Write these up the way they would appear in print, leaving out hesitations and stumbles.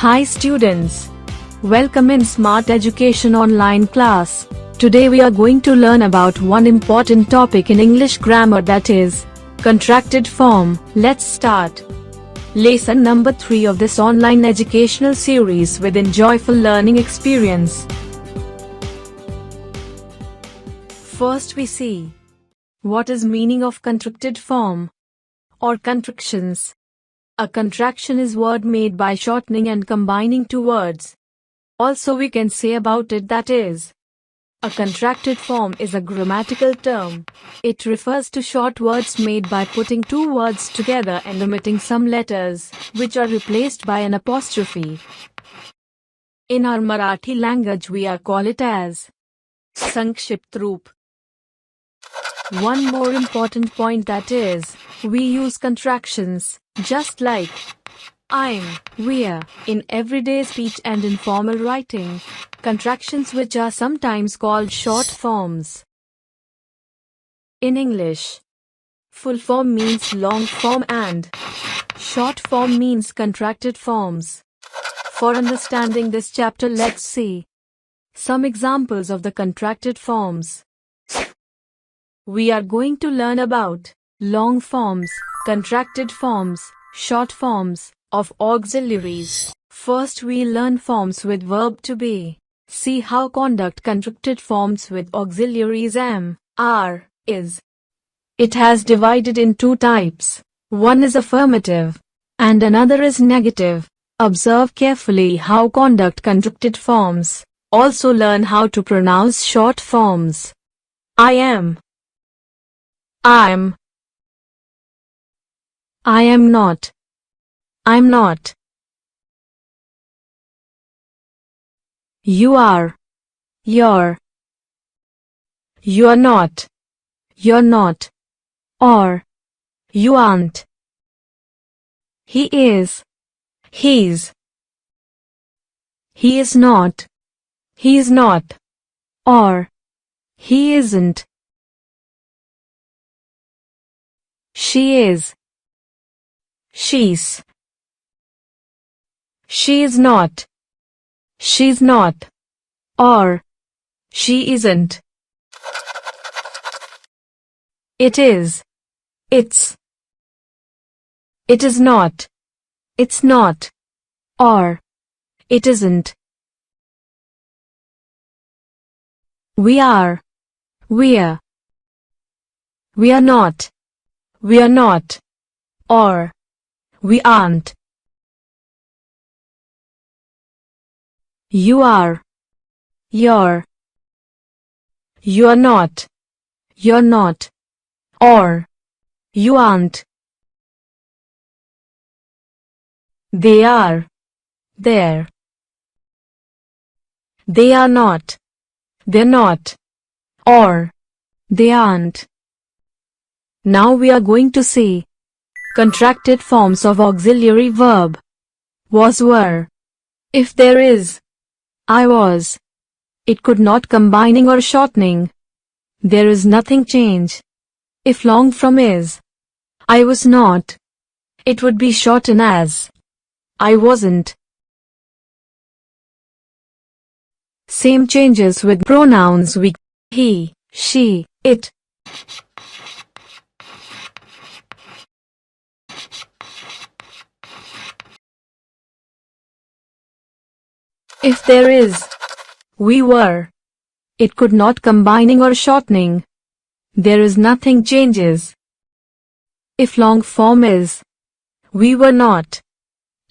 Hi students. Welcome in Smart Education online class. Today we are going to learn about one important topic in English grammar, that is contracted form. Let's start. Lesson number 3 of this online educational series with enjoyable learning experience. First we see what is meaning of contracted form or contrctions. A contraction is word made by shortening and combining two words. Also we can say about it that is, a contracted form is a grammatical term. It refers to short words made by putting two words together and omitting some letters, which are replaced by an apostrophe. In our Marathi language we are call it as Sankshipt Roop. One more important point, that is, we use contractions, just like I'm, we're, in everyday speech and informal writing. Contractions which are sometimes called short forms. In English, full form means long form and short form means contracted forms. For understanding this chapter, let's see some examples of the contracted forms. We are going to learn about long forms, contracted forms, short forms of auxiliaries. First we learn forms with verb to be. See how conduct contracted forms with auxiliaries am, are, is. It has divided in two types. One is affirmative and another is negative. Observe carefully how conduct contracted forms. Also learn how to pronounce short forms. I am, I'm, I am not, I'm not. You are, you're, you're not, or you aren't. He is, he's, he is not, or he isn't. She is, she's, she is not, she's not, or she isn't. It is, it's, it is not, it's not, or it isn't. We are, we're, we are not, or we aren't. You are, you're not, or you aren't. They are, they're, they are not, they're not, or they aren't. Now we are going to see contracted forms of auxiliary verb. Was, were. If there is, I was. It could not combining or shortening. There is nothing change. If long from is, I was not. It would be shortened as I wasn't. Same changes with pronouns we, he, she, it. If there is, we were. It could not combining or shortening. There is nothing changes. If long form is, we were not.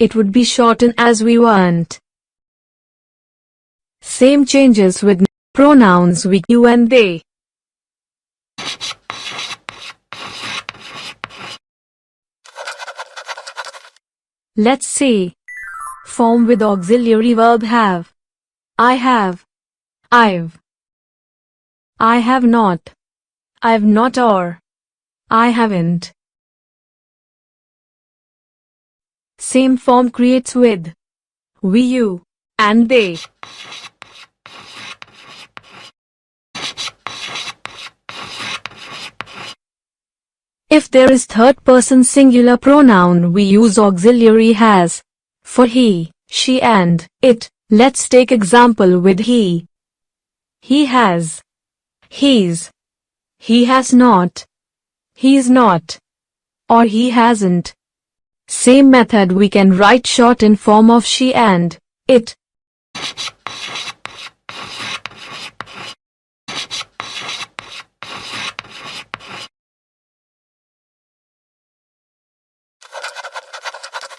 It would be shortened as we weren't. Same changes with pronouns we, you and they. Let's see. Form with auxiliary verb have. I have, I've, I have not, or I haven't. Same form creates with we, you, and they. If there is third person singular pronoun, we use auxiliary has. For he, she and it. Let's take example with he. He has, he's, he has not, he's not, or he hasn't. Same method we can write shortened form of she and it.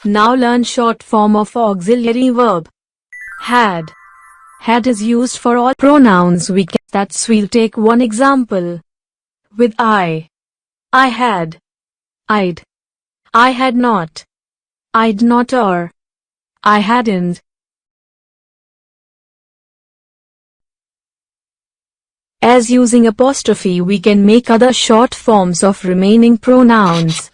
Now learn short form of auxiliary verb. Had. Had is used for all pronouns we can. That's we'll take one example. With I. I had. I'd. I had not. I'd not or I hadn't. As using apostrophe we can make other short forms of remaining pronouns.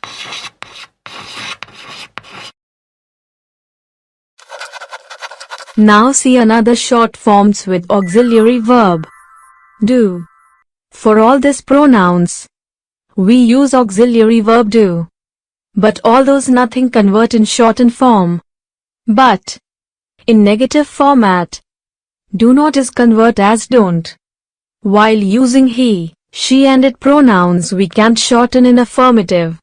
Now see another short forms with auxiliary verb. Do. For all these pronouns, we use auxiliary verb do. But all those nothing convert in shortened form. But, in negative format, do not is convert as don't. While using he, she and it pronouns we can shorten in affirmative.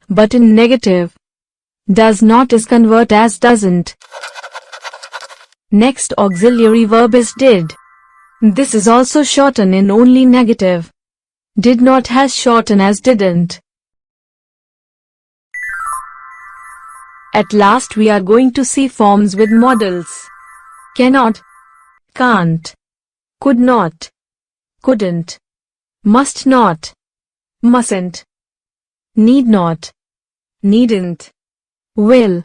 But in negative, does not is convert as doesn't. Next auxiliary verb is did. This is also shortened in only negative. Did not has shortened as didn't. At last we are going to see forms with modals. Cannot, can't, could not, couldn't, must not, mustn't, need not, needn't, will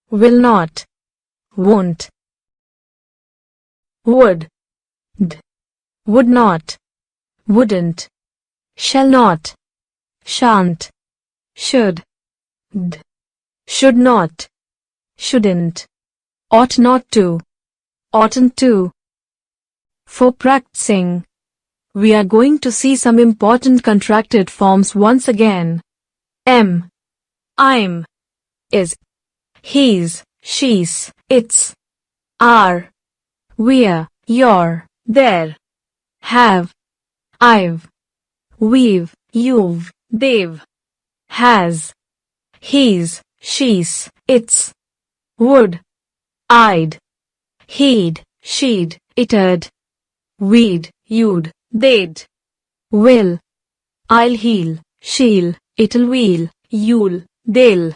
not, won't, would not, wouldn't, shall not, shan't, should not, shouldn't, ought not to, oughtn't to. For practicing, we are going to see some important contracted forms once again. I'm, is, he's, she's, it's, are, we're, you're, there, have, I've, we've, you've, they've, has, he's, she's, it's, would, I'd, he'd, she'd, it'd, we'd, you'd, they'd, will, I'll, he'll, she'll, it'll, we'll, you'll, they'll.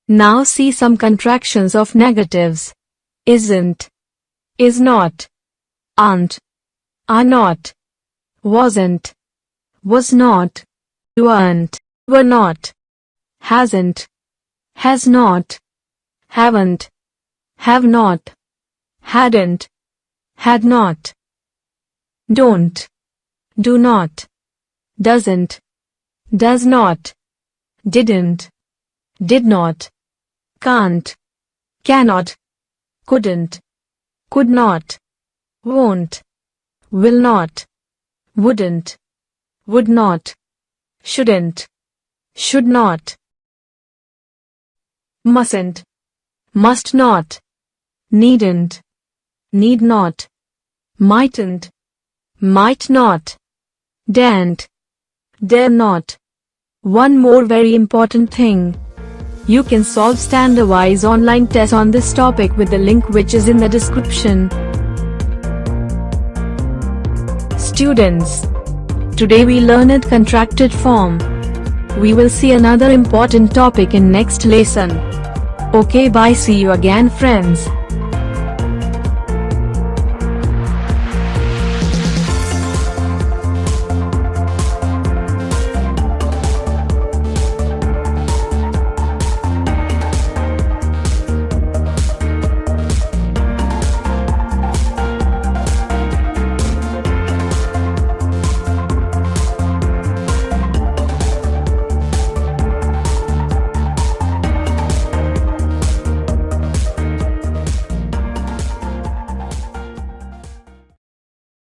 Now see some contractions of negatives. Isn't, is not, aren't, are not, wasn't, was not, weren't, were not, hasn't, has not, haven't, have not, hadn't, had not, don't, do not, doesn't, does not, didn't, did not, can't, cannot, couldn't, could not, won't, will not, wouldn't, would not, shouldn't, should not, mustn't, must not, needn't, need not, mightn't, might not, daren't, dare not. One more very important thing. You can solve standardized online tests on this topic with the link which is in the description. Students, today we learned contracted form. We will see another important topic in next lesson. Okay, bye, see you again friends.